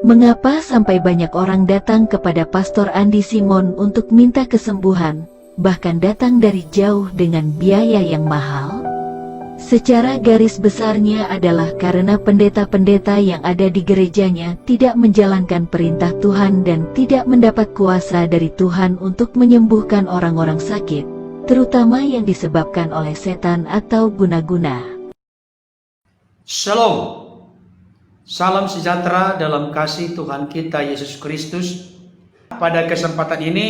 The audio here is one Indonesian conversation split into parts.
Mengapa sampai banyak orang datang kepada Pastor Andi Simon untuk minta kesembuhan, bahkan datang dari jauh dengan biaya yang mahal? Secara garis besarnya adalah karena pendeta-pendeta yang ada di gerejanya tidak menjalankan perintah Tuhan dan tidak mendapat kuasa dari Tuhan untuk menyembuhkan orang-orang sakit, terutama yang disebabkan oleh setan atau guna-guna. Shalom. Salam sejahtera dalam kasih Tuhan kita Yesus Kristus. Pada kesempatan ini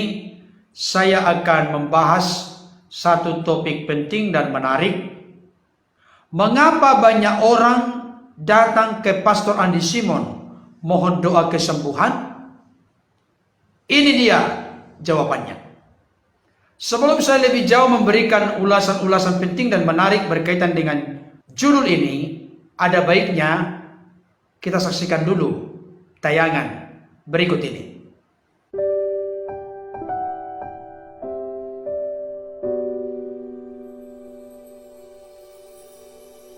saya akan membahas satu topik penting dan menarik. Mengapa banyak orang datang ke Pastor Andi Simon mohon doa kesembuhan? Ini dia jawabannya. Sebelum saya lebih jauh memberikan ulasan-ulasan penting dan menarik berkaitan dengan judul ini, ada baiknya kita saksikan dulu tayangan berikut ini.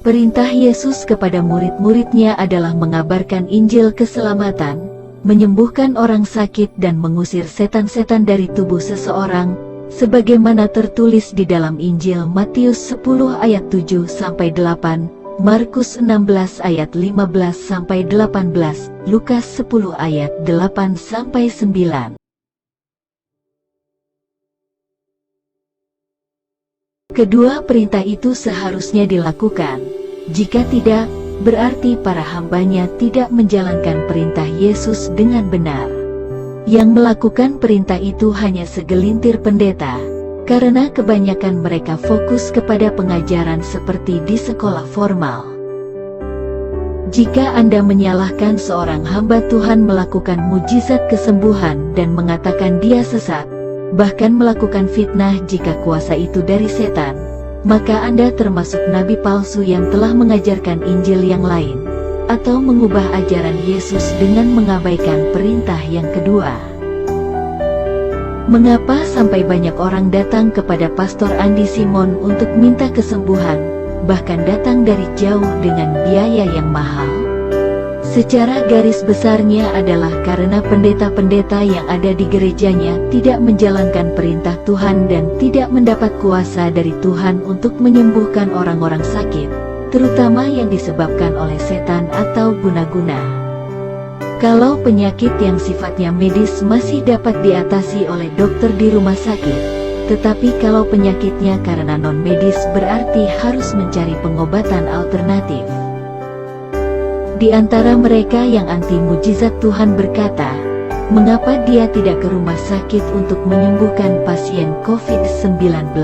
Perintah Yesus kepada murid-muridnya adalah mengabarkan Injil keselamatan, menyembuhkan orang sakit dan mengusir setan-setan dari tubuh seseorang, sebagaimana tertulis di dalam Injil Matius 10 ayat 7-8, Markus 16 ayat 15-18, Lukas 10 ayat 8-9. Kedua perintah itu seharusnya dilakukan. Jika tidak, berarti para hambanya tidak menjalankan perintah Yesus dengan benar. Yang melakukan perintah itu hanya segelintir pendeta, karena kebanyakan mereka fokus kepada pengajaran seperti di sekolah formal. Jika Anda menyalahkan seorang hamba Tuhan melakukan mujizat kesembuhan dan mengatakan dia sesat, bahkan melakukan fitnah jika kuasa itu dari setan, maka Anda termasuk nabi palsu yang telah mengajarkan Injil yang lain, atau mengubah ajaran Yesus dengan mengabaikan perintah yang kedua. Mengapa sampai banyak orang datang kepada Pastor Andi Simon untuk minta kesembuhan, bahkan datang dari jauh dengan biaya yang mahal? Secara garis besarnya adalah karena pendeta-pendeta yang ada di gerejanya tidak menjalankan perintah Tuhan dan tidak mendapat kuasa dari Tuhan untuk menyembuhkan orang-orang sakit, terutama yang disebabkan oleh setan atau guna-guna. Kalau penyakit yang sifatnya medis masih dapat diatasi oleh dokter di rumah sakit, tetapi kalau penyakitnya karena non-medis berarti harus mencari pengobatan alternatif. Di antara mereka yang anti mujizat Tuhan berkata, mengapa dia tidak ke rumah sakit untuk menyembuhkan pasien COVID-19?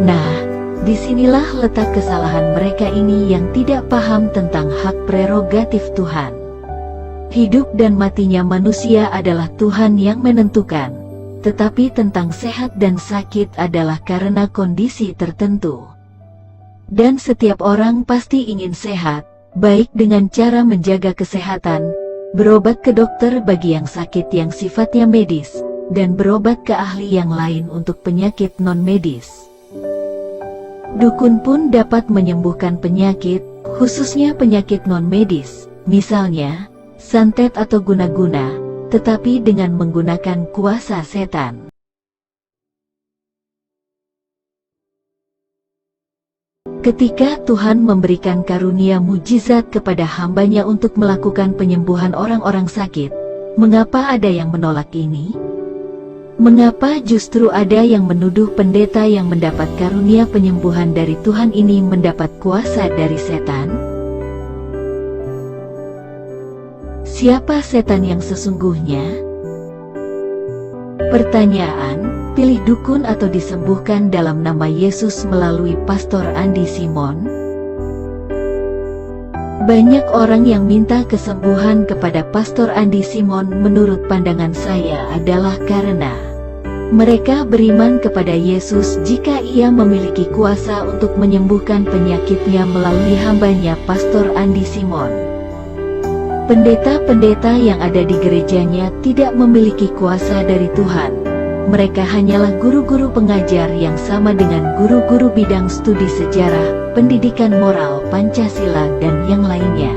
Nah, disinilah letak kesalahan mereka ini yang tidak paham tentang hak prerogatif Tuhan. Hidup dan matinya manusia adalah Tuhan yang menentukan, tetapi tentang sehat dan sakit adalah karena kondisi tertentu. Dan setiap orang pasti ingin sehat, baik dengan cara menjaga kesehatan, berobat ke dokter bagi yang sakit yang sifatnya medis, dan berobat ke ahli yang lain untuk penyakit non-medis. Dukun pun dapat menyembuhkan penyakit, khususnya penyakit non-medis, misalnya santet atau guna-guna, tetapi dengan menggunakan kuasa setan. Ketika Tuhan memberikan karunia mujizat kepada hambanya untuk melakukan penyembuhan orang-orang sakit, mengapa ada yang menolak ini? Mengapa justru ada yang menuduh pendeta yang mendapat karunia penyembuhan dari Tuhan ini mendapat kuasa dari setan? Siapa setan yang sesungguhnya? Pertanyaan: pilih dukun atau disembuhkan dalam nama Yesus melalui Pastor Andi Simon? Banyak orang yang minta kesembuhan kepada Pastor Andi Simon menurut pandangan saya adalah karena mereka beriman kepada Yesus jika ia memiliki kuasa untuk menyembuhkan penyakitnya melalui hambanya Pastor Andi Simon. Pendeta-pendeta yang ada di gerejanya tidak memiliki kuasa dari Tuhan. Mereka hanyalah guru-guru pengajar yang sama dengan guru-guru bidang studi sejarah, pendidikan moral, Pancasila, dan yang lainnya.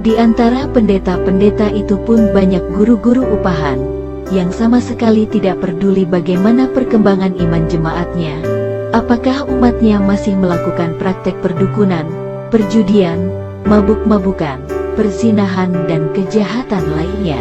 Di antara pendeta-pendeta itu pun banyak guru-guru upahan, yang sama sekali tidak peduli bagaimana perkembangan iman jemaatnya. Apakah umatnya masih melakukan praktek perdukunan, perjudian, mabuk-mabukan, perzinahan dan kejahatan lainnya.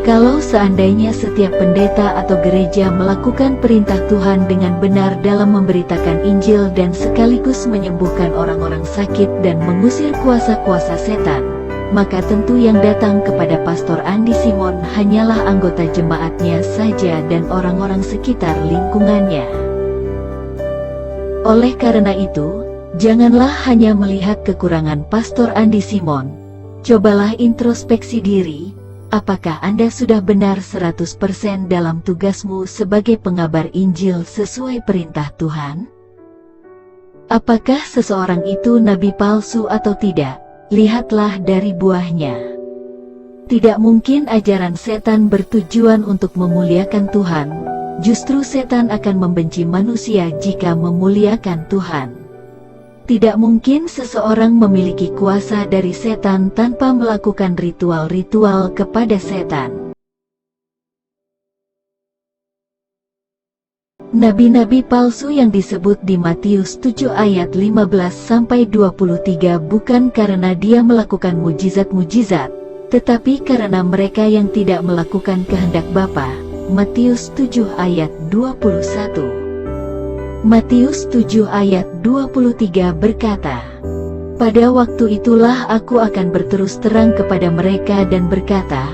Kalau seandainya setiap pendeta atau gereja melakukan perintah Tuhan dengan benar dalam memberitakan Injil dan sekaligus menyembuhkan orang-orang sakit dan mengusir kuasa-kuasa setan, maka tentu yang datang kepada Pastor Andi Simon hanyalah anggota jemaatnya saja dan orang-orang sekitar lingkungannya. Oleh karena itu, janganlah hanya melihat kekurangan Pastor Andi Simon. Cobalah introspeksi diri. Apakah Anda sudah benar 100% dalam tugasmu sebagai pengabar Injil sesuai perintah Tuhan? Apakah seseorang itu nabi palsu atau tidak? Lihatlah dari buahnya. Tidak mungkin ajaran setan bertujuan untuk memuliakan Tuhan. Justru setan akan membenci manusia jika memuliakan Tuhan. Tidak mungkin seseorang memiliki kuasa dari setan tanpa melakukan ritual-ritual kepada setan. Nabi-nabi palsu yang disebut di Matius 7 ayat 15-23 bukan karena dia melakukan mujizat-mujizat, tetapi karena mereka yang tidak melakukan kehendak Bapa. Matius 7 ayat 21. Matius 7 ayat 23 berkata, "Pada waktu itulah aku akan berterus terang kepada mereka dan berkata,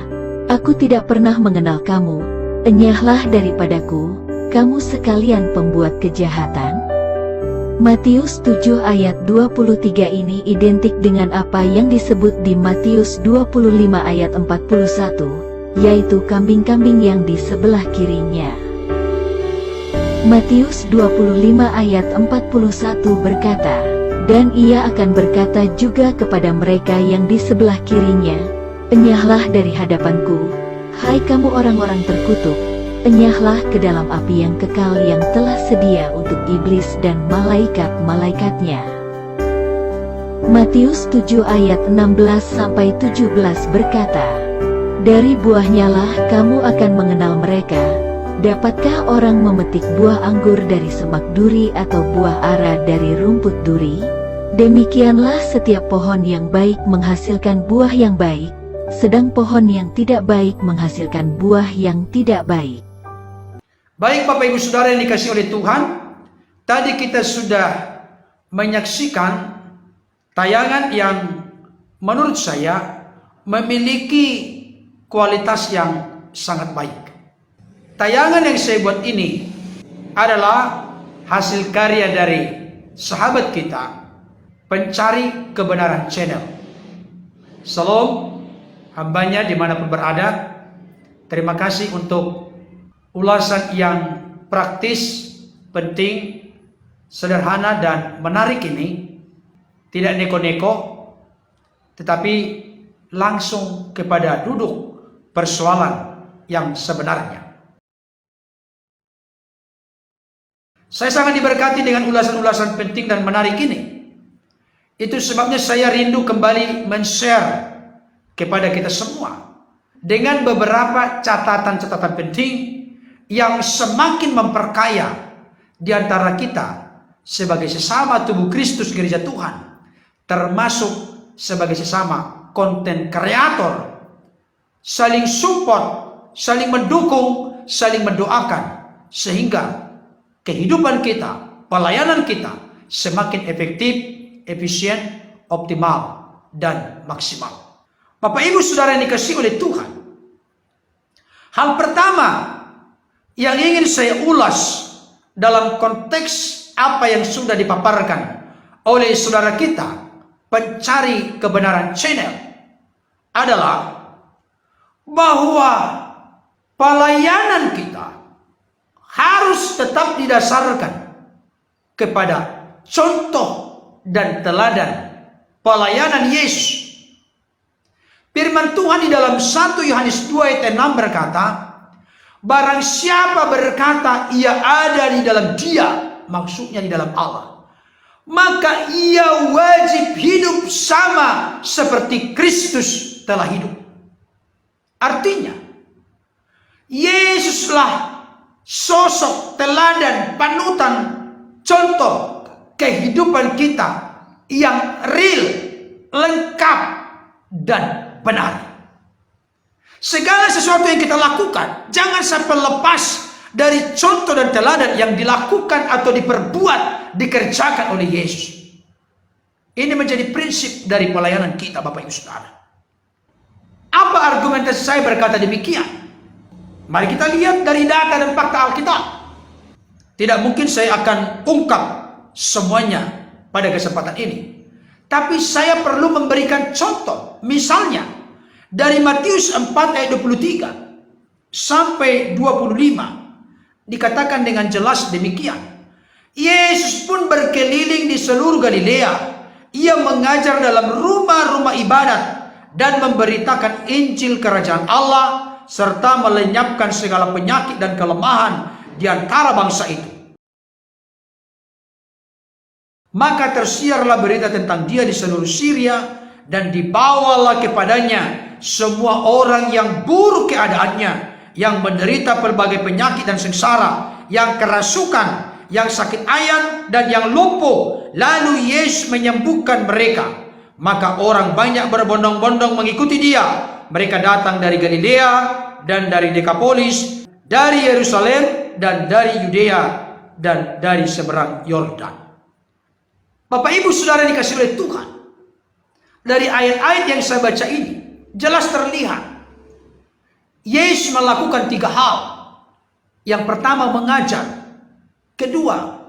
Aku tidak pernah mengenal kamu, enyahlah daripadaku, kamu sekalian pembuat kejahatan." Matius 7 ayat 23 ini identik dengan apa yang disebut di Matius 25 ayat 41, yaitu kambing-kambing yang di sebelah kirinya. Matius 25 ayat 41 berkata, "Dan ia akan berkata juga kepada mereka yang di sebelah kirinya, Enyahlah dari hadapanku, hai kamu orang-orang terkutuk, enyahlah ke dalam api yang kekal yang telah sedia untuk iblis dan malaikat-malaikatnya." Matius 7 ayat 16-17 berkata, "Dari buahnya lah kamu akan mengenal mereka. Dapatkah orang memetik buah anggur dari semak duri atau buah ara dari rumput duri? Demikianlah setiap pohon yang baik menghasilkan buah yang baik, sedang pohon yang tidak baik menghasilkan buah yang tidak baik." Baik Bapak Ibu Saudara yang dikasihi oleh Tuhan, tadi kita sudah menyaksikan tayangan yang menurut saya memiliki kualitas yang sangat baik. Tayangan yang saya buat ini adalah hasil karya dari sahabat kita, Pencari Kebenaran Channel. Salam, hambanya dimanapun berada. Terima kasih untuk ulasan yang praktis, penting, sederhana dan menarik ini. Tidak neko-neko, tetapi langsung kepada duduk persoalan yang sebenarnya. Saya sangat diberkati dengan ulasan-ulasan penting dan menarik ini. Itu sebabnya saya rindu kembali men-share kepada kita semua dengan beberapa catatan-catatan penting yang semakin memperkaya di antara kita sebagai sesama tubuh Kristus Gereja Tuhan, termasuk sebagai sesama konten kreator, saling support, saling mendukung, saling mendoakan, sehingga kehidupan kita, pelayanan kita semakin efektif, efisien, optimal, dan maksimal. Bapak Ibu Saudara yang dikasihi oleh Tuhan, hal pertama yang ingin saya ulas dalam konteks apa yang sudah dipaparkan oleh saudara kita, Pencari Kebenaran Channel, adalah bahwa pelayanan kita harus tetap didasarkan kepada contoh dan teladan pelayanan Yesus. Firman Tuhan di dalam 1 Yohanes 2 ayat 6 berkata, "Barang siapa berkata ia ada di dalam Dia," maksudnya di dalam Allah, maka ia wajib hidup sama seperti Kristus telah hidup. Artinya, Yesuslah sosok teladan, panutan, contoh kehidupan kita yang real, lengkap, dan benar. Segala sesuatu yang kita lakukan, jangan sampai lepas dari contoh dan teladan yang dilakukan atau diperbuat, dikerjakan oleh Yesus. Ini menjadi prinsip dari pelayanan kita, Bapak Ibu Saudara. Apa argumentasi saya berkata demikian? Mari kita lihat dari data dan fakta Alkitab. Tidak mungkin saya akan ungkap semuanya pada kesempatan ini. Tapi saya perlu memberikan contoh. Misalnya, dari Matius 4 ayat 23 sampai 25 dikatakan dengan jelas demikian. Yesus pun berkeliling di seluruh Galilea. Ia mengajar dalam rumah-rumah ibadat dan memberitakan Injil Kerajaan Allah serta melenyapkan segala penyakit dan kelemahan di antara bangsa itu. Maka tersiarlah berita tentang dia di seluruh Syria dan dibawalah kepadanya semua orang yang buruk keadaannya, yang menderita berbagai penyakit dan sengsara, yang kerasukan, yang sakit ayan, dan yang lumpuh. Lalu Yesus menyembuhkan mereka. Maka orang banyak berbondong-bondong mengikuti dia. Mereka datang dari Galilea dan dari Dekapolis, dari Yerusalem dan dari Yudea dan dari seberang Yordan. Bapak Ibu Saudara dikasih oleh Tuhan, dari ayat-ayat yang saya baca ini jelas terlihat Yesus melakukan 3 hal. Yang pertama mengajar, kedua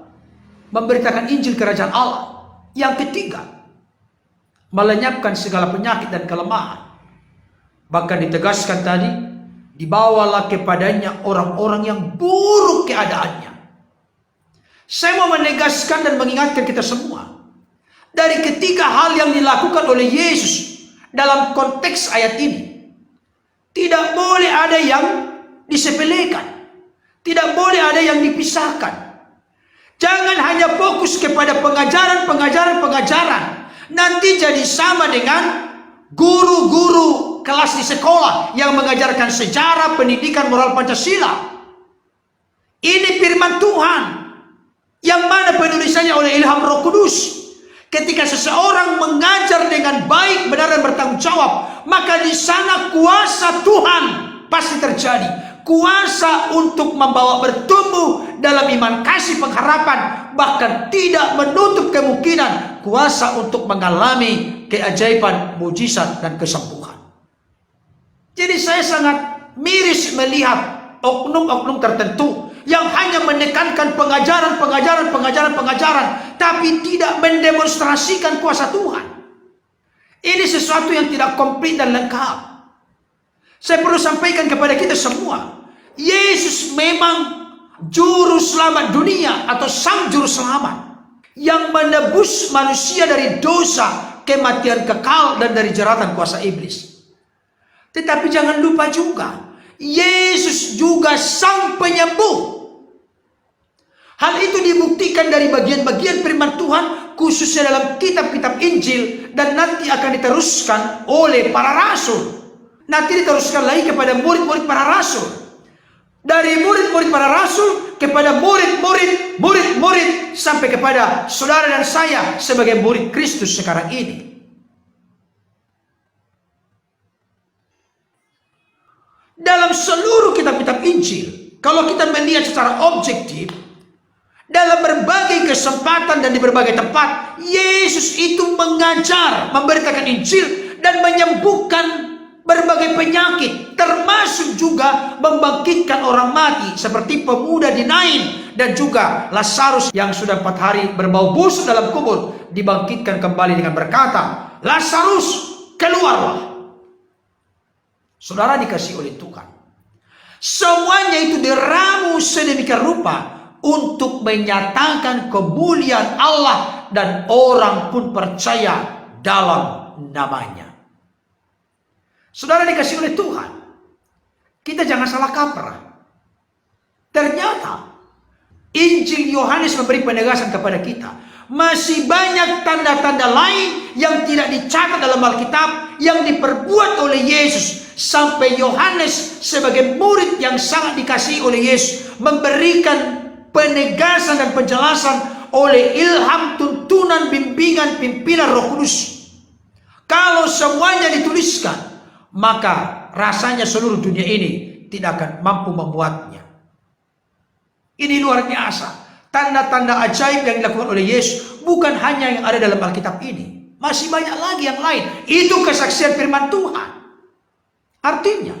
memberitakan Injil Kerajaan Allah, yang ketiga melenyapkan segala penyakit dan kelemahan. Bahkan ditegaskan tadi, dibawalah kepadanya orang-orang yang buruk keadaannya. Saya mau menegaskan dan mengingatkan kita semua, dari ketiga hal yang dilakukan oleh Yesus dalam konteks ayat ini, tidak boleh ada yang disepelekan, tidak boleh ada yang dipisahkan. Jangan hanya fokus kepada pengajaran, nanti jadi sama dengan guru-guru kelas di sekolah yang mengajarkan sejarah, pendidikan, moral Pancasila. Ini firman Tuhan yang mana penulisannya oleh ilham Roh Kudus. Ketika seseorang mengajar dengan baik, benar, dan bertanggung jawab, maka di sana kuasa Tuhan pasti terjadi. Kuasa untuk membawa bertumbuh dalam iman, kasih, pengharapan, bahkan tidak menutup kemungkinan kuasa untuk mengalami keajaiban, mujizat, dan kesembuhan. Jadi saya sangat miris melihat oknum-oknum tertentu yang hanya menekankan pengajaran, tapi tidak mendemonstrasikan kuasa Tuhan. Ini sesuatu yang tidak komplit dan lengkap. Saya perlu sampaikan kepada kita semua, Yesus memang juru selamat dunia atau sang juru selamat yang menebus manusia dari dosa, kematian kekal, dan dari jeratan kuasa iblis. Tetapi jangan lupa juga, Yesus juga sang penyembuh. Hal itu dibuktikan dari bagian-bagian firman Tuhan, khususnya dalam kitab-kitab Injil, dan nanti akan diteruskan oleh para rasul. Nanti diteruskan lagi kepada murid-murid para rasul. Dari murid-murid para rasul kepada murid-murid sampai kepada saudara dan saya sebagai murid Kristus sekarang ini. Dalam seluruh kitab-kitab Injil, kalau kita melihat secara objektif, dalam berbagai kesempatan dan di berbagai tempat, Yesus itu mengajar, memberitakan Injil, dan menyembuhkan berbagai penyakit, termasuk juga membangkitkan orang mati, seperti pemuda di Nain, dan juga Lazarus yang sudah 4 hari berbau busuk dalam kubur, dibangkitkan kembali dengan berkata, "Lazarus, keluarlah." Saudara dikasih oleh Tuhan, semuanya itu diramu sedemikian rupa untuk menyatakan kemuliaan Allah, dan orang pun percaya dalam namanya. Saudara dikasih oleh Tuhan, kita jangan salah kaprah. Ternyata Injil Yohanes memberi penegasan kepada kita, Masih banyak tanda-tanda lain yang tidak dicatat dalam Alkitab yang diperbuat oleh Yesus. Sampai Yohanes sebagai murid yang sangat dikasihi oleh Yesus memberikan penegasan dan penjelasan oleh ilham, tuntunan, bimbingan, pimpinan Roh Kudus. Kalau semuanya dituliskan, maka rasanya seluruh dunia ini tidak akan mampu memuatnya. Ini luar biasa. Tanda-tanda ajaib yang dilakukan oleh Yesus bukan hanya yang ada dalam Alkitab ini. Masih banyak lagi yang lain. Itu kesaksian firman Tuhan. Artinya,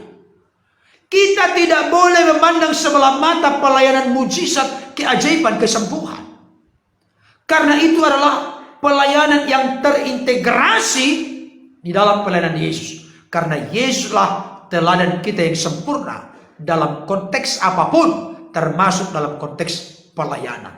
kita tidak boleh memandang sebelah mata pelayanan mujizat, keajaiban, kesembuhan. Karena itu adalah pelayanan yang terintegrasi di dalam pelayanan Yesus. Karena Yesuslah teladan kita yang sempurna dalam konteks apapun, termasuk dalam konteks pelayanan.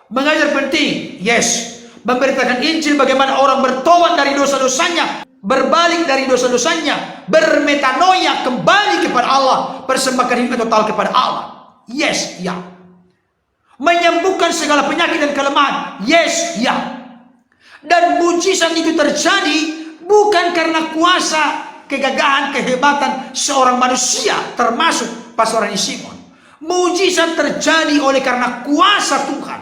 Mengajar penting, yes. Memberitakan Injil bagaimana orang bertobat dari dosa-dosanya, berbalik dari dosa-dosanya, bermetanoia, kembali kepada Allah, persembahkan hidup total kepada Allah. Yes, ya. Menyembuhkan segala penyakit dan kelemahan. Yes, ya. Dan mujizat itu terjadi bukan karena kuasa, kegagahan, kehebatan seorang manusia, termasuk Pastor Andisi Simon. Mujizat terjadi oleh karena kuasa Tuhan,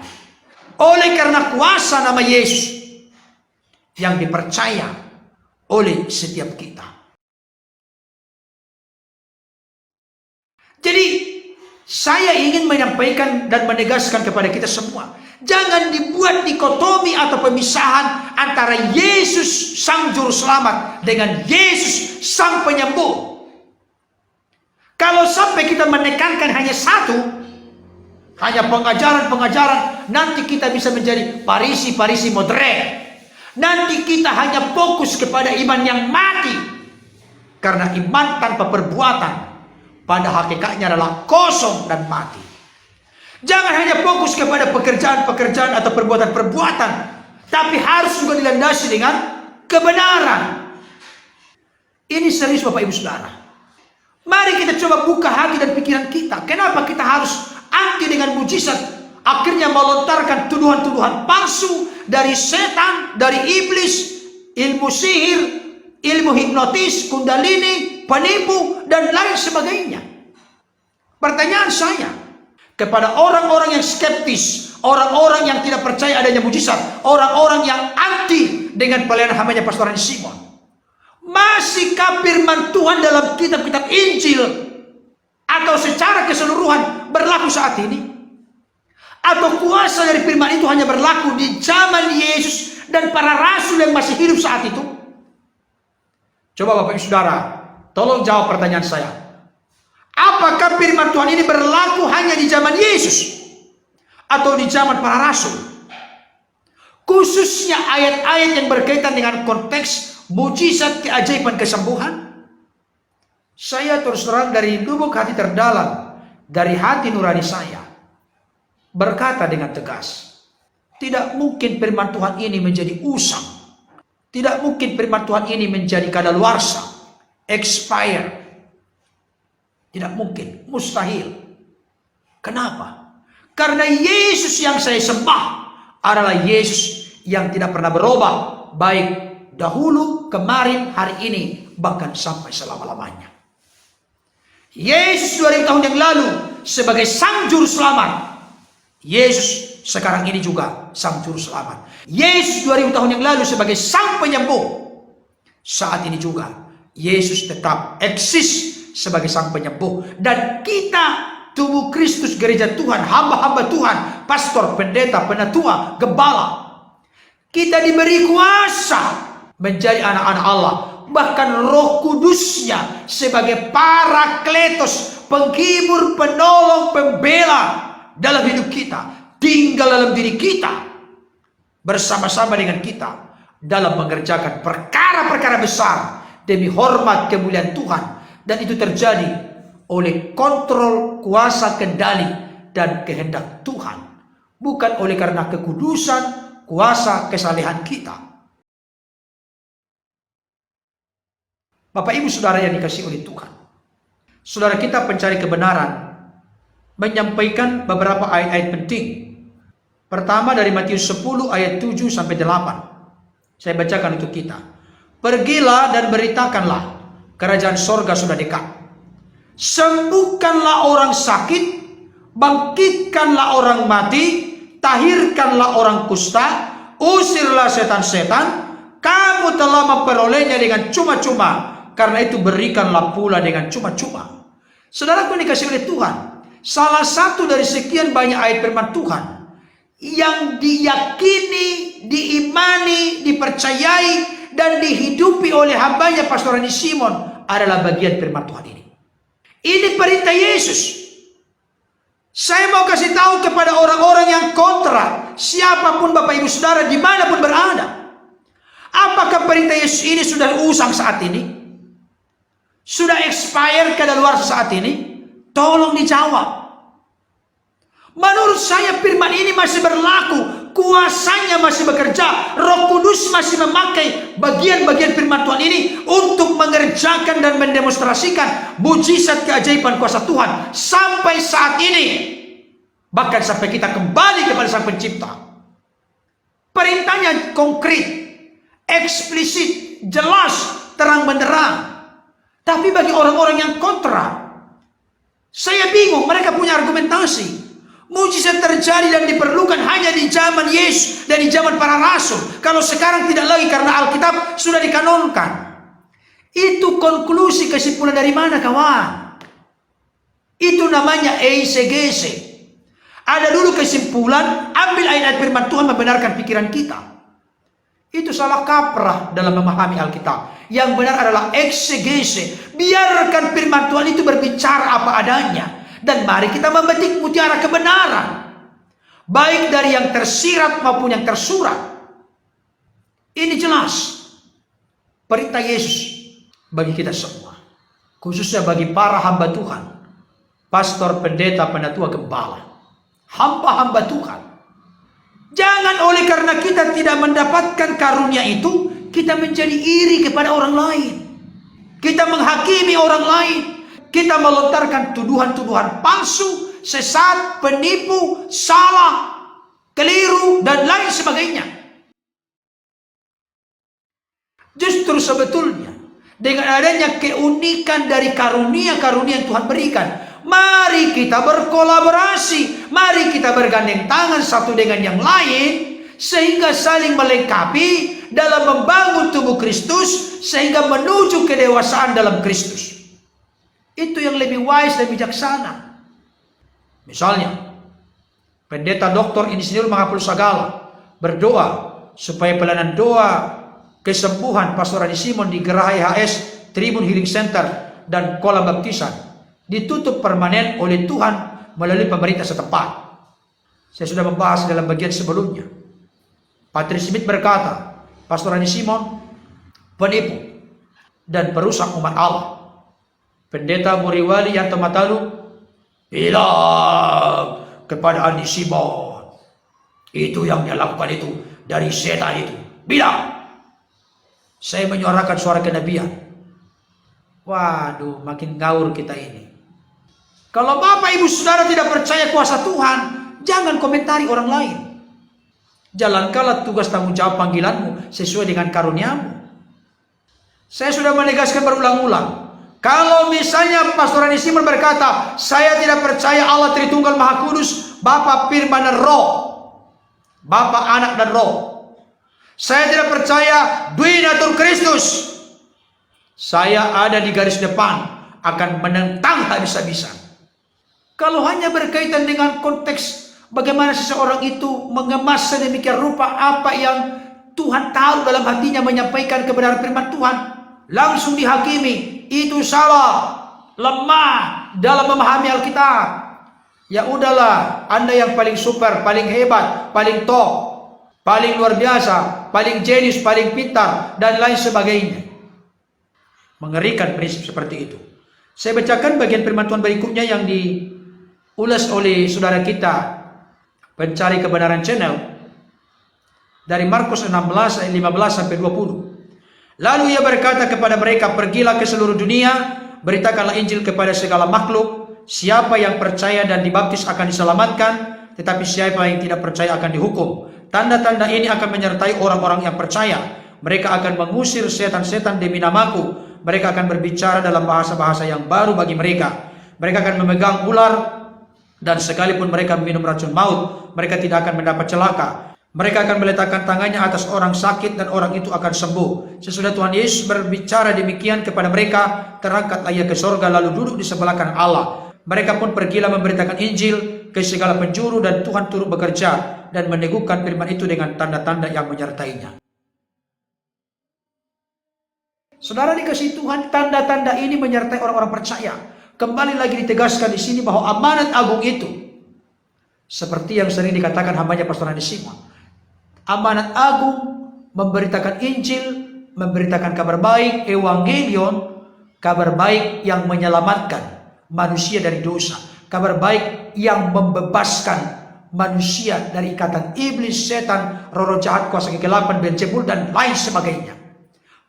oleh karena kuasa nama Yesus yang dipercaya oleh setiap kita. Jadi saya ingin menyampaikan dan menegaskan kepada kita semua, jangan dibuat dikotomi atau pemisahan antara Yesus Sang Juru Selamat dengan Yesus Sang Penyembuh. Kalau sampai kita menekankan hanya satu, hanya pengajaran-pengajaran, nanti kita bisa menjadi parisi-parisi modern. Nanti kita hanya fokus kepada iman yang mati. Karena iman tanpa perbuatan pada hakikatnya adalah kosong dan mati. Jangan hanya fokus kepada pekerjaan-pekerjaan atau perbuatan-perbuatan, tapi harus juga dilandasi dengan kebenaran. Ini serius Bapak Ibu Saudara. Mari kita coba buka hati dan pikiran kita. Kenapa kita harus anti dengan mujizat? Akhirnya melontarkan tuduhan-tuduhan palsu dari setan, dari iblis, ilmu sihir, ilmu hipnotis, kundalini, penipu, dan lain sebagainya. Pertanyaan saya kepada orang-orang yang skeptis, orang-orang yang tidak percaya adanya mujizat, orang-orang yang anti dengan pelayanan hambanya Pastor Andisi Simon, masihkah firman Tuhan dalam kitab-kitab Injil atau secara keseluruhan berlaku saat ini? Atau kuasa dari firman itu hanya berlaku di zaman Yesus dan para rasul yang masih hidup saat itu? Coba Bapak Ibu Saudara, tolong jawab pertanyaan saya. Apakah firman Tuhan ini berlaku hanya di zaman Yesus atau di zaman para rasul? Khususnya ayat-ayat yang berkaitan dengan konteks mujizat, keajaiban, kesembuhan. Saya terus terang dari lubuk hati terdalam, dari hati nurani saya, berkata dengan tegas, tidak mungkin firman Tuhan ini menjadi usang. Tidak mungkin firman Tuhan ini menjadi kadaluarsa, expire. Tidak mungkin, mustahil. Kenapa? Karena Yesus yang saya sembah adalah Yesus yang tidak pernah berubah, baik dahulu, kemarin, hari ini, bahkan sampai selama-lamanya. Yesus 2000 tahun yang lalu sebagai Sang Juru Selamat, Yesus sekarang ini juga Sang Juru Selamat. Yesus 2000 tahun yang lalu sebagai Sang Penyembuh, saat ini juga Yesus tetap eksis sebagai Sang Penyembuh. Dan kita, tubuh Kristus, gereja Tuhan, hamba-hamba Tuhan, pastor, pendeta, penatua, gembala, kita diberi kuasa menjadi anak-anak Allah. Bahkan Roh Kudusnya sebagai Parakletos, penghibur, penolong, pembela dalam hidup kita, tinggal dalam diri kita, bersama-sama dengan kita dalam mengerjakan perkara-perkara besar demi hormat kemuliaan Tuhan. Dan itu terjadi oleh kontrol, kuasa, kendali, dan kehendak Tuhan, bukan oleh karena kekudusan, kuasa, kesalehan kita. Bapak Ibu Saudara yang dikasihi oleh Tuhan, saudara kita pencari kebenaran menyampaikan beberapa ayat-ayat penting Pertama dari Matius 10 ayat 7 sampai 8. Saya bacakan untuk kita. Pergilah dan beritakanlah, kerajaan sorga sudah dekat. Sembuhkanlah orang sakit, bangkitkanlah orang mati, tahirkanlah orang kusta, usirlah setan-setan. Kamu telah memperolehnya dengan cuma-cuma, karena itu berikanlah pula dengan cuma-cuma. Saudaraku dikasih oleh Tuhan, salah satu dari sekian banyak ayat firman Tuhan yang diyakini, diimani, dipercayai, dan dihidupi oleh hambanya Pastor Andi Simon adalah bagian firman Tuhan ini. Ini perintah Yesus. Saya mau kasih tahu kepada orang-orang yang kontra, siapapun Bapak Ibu Saudara dimanapun berada. Apakah perintah Yesus ini sudah usang saat ini? Sudah expire kadaluarsa saat ini? Tolong dijawab. Menurut saya firman ini masih berlaku, kuasanya masih bekerja, Roh Kudus masih memakai bagian-bagian firman Tuhan ini untuk mengerjakan dan mendemonstrasikan mujizat keajaiban kuasa Tuhan sampai saat ini. Bahkan sampai kita kembali kepada Sang Pencipta. Perintahnya konkret, eksplisit, jelas, terang benderang. Tapi bagi orang-orang yang kontra, saya bingung, mereka punya argumentasi. Mujizat terjadi dan diperlukan hanya di zaman Yesus dan di zaman para rasul. Kalau sekarang tidak lagi karena Alkitab sudah dikanonkan. Itu konklusi kesimpulan dari mana, kawan? Itu namanya eisegese. Ada dulu kesimpulan, ambil ayat-ayat firman Tuhan membenarkan pikiran kita. Itu salah kaprah dalam memahami Alkitab. Yang benar adalah eksegese. Biarkan firman Tuhan itu berbicara apa adanya. Dan mari kita memetik mutiara kebenaran. Baik dari yang tersirat maupun yang tersurat. Ini jelas. Perintah Yesus bagi kita semua. Khususnya bagi para hamba Tuhan. Pastor, pendeta, penatua, gembala. Hamba-hamba Tuhan. Jangan oleh karena kita tidak mendapatkan karunia itu, kita menjadi iri kepada orang lain. Kita menghakimi orang lain. Kita melontarkan tuduhan-tuduhan palsu, sesat, penipu, salah, keliru, dan lain sebagainya. Justru sebetulnya, dengan adanya keunikan dari karunia-karunia yang Tuhan berikan, mari kita berkolaborasi, mari kita bergandeng tangan satu dengan yang lain, sehingga saling melengkapi dalam membangun tubuh Kristus, sehingga menuju kedewasaan dalam Kristus. Itu yang lebih wise dan bijaksana. Misalnya, pendeta, doktor, insinyur menghapus segala berdoa supaya pelayanan doa kesembuhan Pastor Andi Simon di Geraha HS, Tribun Healing Center, dan kolam baptisan ditutup permanen oleh Tuhan melalui pemerintah setempat. Saya sudah membahas dalam bagian sebelumnya. Patrice Smith berkata, Pastor Andi Simon penipu dan perusak umat Allah. Pendeta Muriwali Yanto Matalu bilang kepada Andi Simon, itu yang dia lakukan itu dari setan itu. Bilang, saya menyuarakan suara kenabian. Waduh, makin gaul kita ini. Kalau Bapak Ibu Saudara tidak percaya kuasa Tuhan, jangan komentari orang lain. Jalankanlah tugas tanggung jawab panggilanmu sesuai dengan karuniamu. Saya sudah menegaskan berulang-ulang. Kalau misalnya Pastor Andi Simon berkata, saya tidak percaya Allah Tritunggal Maha Kudus, Bapa, Firman, dan Roh. Bapa, Anak, dan Roh. Saya tidak percaya Duinatur Kristus. Saya ada di garis depan, akan menentang habis-habisan. Kalau hanya berkaitan dengan konteks bagaimana seseorang itu mengemas sedemikian rupa apa yang Tuhan tahu dalam hatinya menyampaikan kebenaran firman Tuhan, langsung dihakimi. Itu salah, lemah dalam memahami Alkitab. Ya udahlah, Anda yang paling super, paling hebat, paling top, paling luar biasa, paling jenius, paling pintar, dan lain sebagainya. Mengerikan prinsip seperti itu. Saya bacakan bagian firman Tuhan berikutnya yang diulas oleh saudara kita, Pencari Kebenaran Channel, dari Markus 16 ayat 15 sampai 20. Lalu ia berkata kepada mereka, pergilah ke seluruh dunia, beritakanlah Injil kepada segala makhluk. Siapa yang percaya dan dibaptis akan diselamatkan, tetapi siapa yang tidak percaya akan dihukum. Tanda-tanda ini akan menyertai orang-orang yang percaya. Mereka akan mengusir setan-setan demi namaku. Mereka akan berbicara dalam bahasa-bahasa yang baru bagi mereka. Mereka akan memegang ular, dan sekalipun mereka minum racun maut, mereka tidak akan mendapat celaka. Mereka akan meletakkan tangannya atas orang sakit dan orang itu akan sembuh. Sesudah Tuhan Yesus berbicara demikian kepada mereka, terangkatlah ia ke sorga lalu duduk di sebelah kanan Allah. Mereka pun pergilah memberitakan Injil ke segala penjuru dan Tuhan turut bekerja dan meneguhkan firman itu dengan tanda-tanda yang menyertainya. Saudara dikasihi Tuhan, tanda-tanda ini menyertai orang-orang percaya. Kembali lagi ditegaskan di sini bahwa amanat agung itu, seperti yang sering dikatakan hambanya Pastor Andi Simon, amanat agung memberitakan Injil, memberitakan kabar baik, evangelion, kabar baik yang menyelamatkan manusia dari dosa, kabar baik yang membebaskan manusia dari ikatan iblis, setan, roh jahat, kuasa kegelapan, Beelzebul dan lain sebagainya.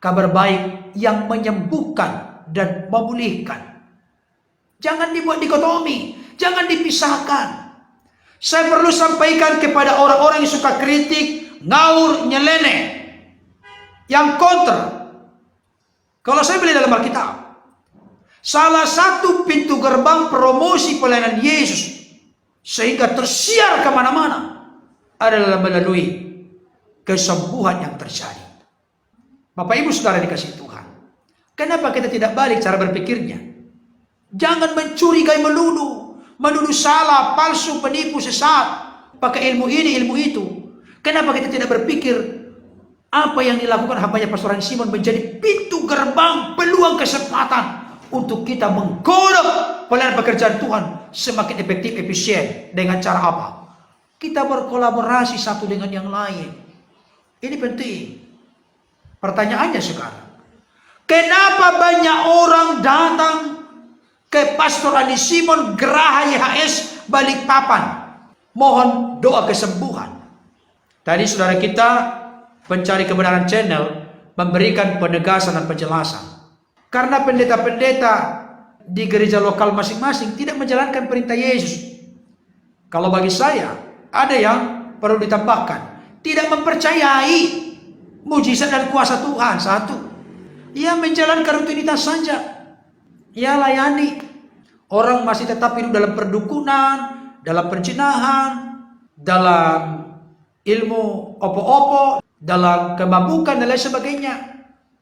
Kabar baik yang menyembuhkan dan memulihkan. Jangan dibuat dikotomi, jangan dipisahkan. Saya perlu sampaikan kepada orang-orang yang suka kritik, ngawur, nyeleneh, yang kontra. Kalau saya beli dalam Alkitab, salah satu pintu gerbang promosi pelayanan Yesus sehingga tersiar kemana-mana adalah melalui kesembuhan yang terjadi. Bapak Ibu Saudara dikasihi Tuhan, kenapa kita tidak balik cara berpikirnya? Jangan mencurigai, menuduh salah, palsu, penipu, sesat, pakai ilmu ini, ilmu itu. Kenapa kita tidak berpikir apa yang dilakukan hambanya Pastor Andi Simon menjadi pintu gerbang, peluang kesempatan untuk kita menggodok pelayanan pekerjaan Tuhan semakin efektif, efisien. Dengan cara apa? Kita berkolaborasi satu dengan yang lain. Ini penting. Pertanyaannya sekarang, kenapa banyak orang datang ke Pastor Andi Simon Geraha YHS Balikpapan mohon doa kesembuhan? Tadi saudara kita Pencari Kebenaran Channel memberikan penegasan dan penjelasan. Karena pendeta-pendeta di gereja lokal masing-masing tidak menjalankan perintah Yesus. Kalau bagi saya, ada yang perlu ditambahkan. Tidak mempercayai mujizat dan kuasa Tuhan. Satu, ia menjalankan rutinitas saja. Ia layani. Orang masih tetap hidup dalam perdukunan, dalam perzinahan, dalam ilmu opo-opo, dalam kemabukan dan lain sebagainya.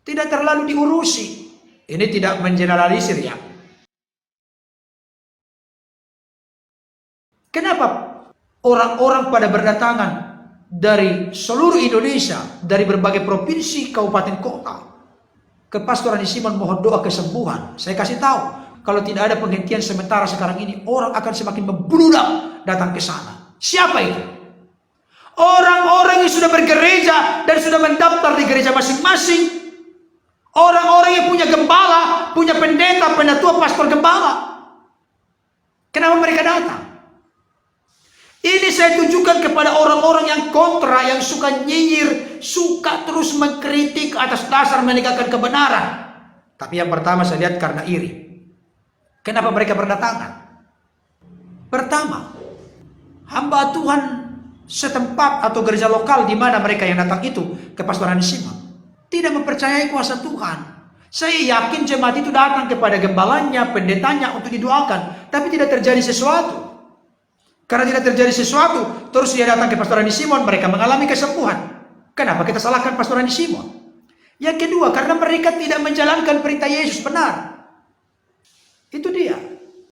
Tidak terlalu diurusi. Ini tidak mengeneralisir ya. Kenapa orang-orang pada berdatangan dari seluruh Indonesia, dari berbagai provinsi, kabupaten, kota ke Pastor Andi Simon mohon doa kesembuhan? Saya kasih tahu, kalau tidak ada penghentian sementara sekarang ini, orang akan semakin membludak datang ke sana. Siapa itu? Orang-orang yang sudah bergereja dan sudah mendaftar di gereja masing-masing. Orang-orang yang punya gembala, punya pendeta, penatua, pastor, gembala. Kenapa mereka datang? Ini saya tunjukkan kepada orang-orang yang kontra, yang suka nyinyir, suka terus mengkritik atas dasar menegakkan kebenaran. Tapi yang pertama saya lihat karena iri. Kenapa mereka berdatangan? Pertama, hamba Tuhan setempat atau gereja lokal di mana mereka yang datang itu ke Pastor Andi Simon tidak mempercayai kuasa Tuhan. Saya yakin jemaat itu datang kepada gembalanya, pendetanya untuk didoakan, tapi tidak terjadi sesuatu. Karena tidak terjadi sesuatu, terus dia datang ke Pastor Andi Simon, mereka mengalami kesembuhan. Kenapa kita salahkan Pastor Andi Simon? Yang kedua, karena mereka tidak menjalankan perintah Yesus benar. Itu dia.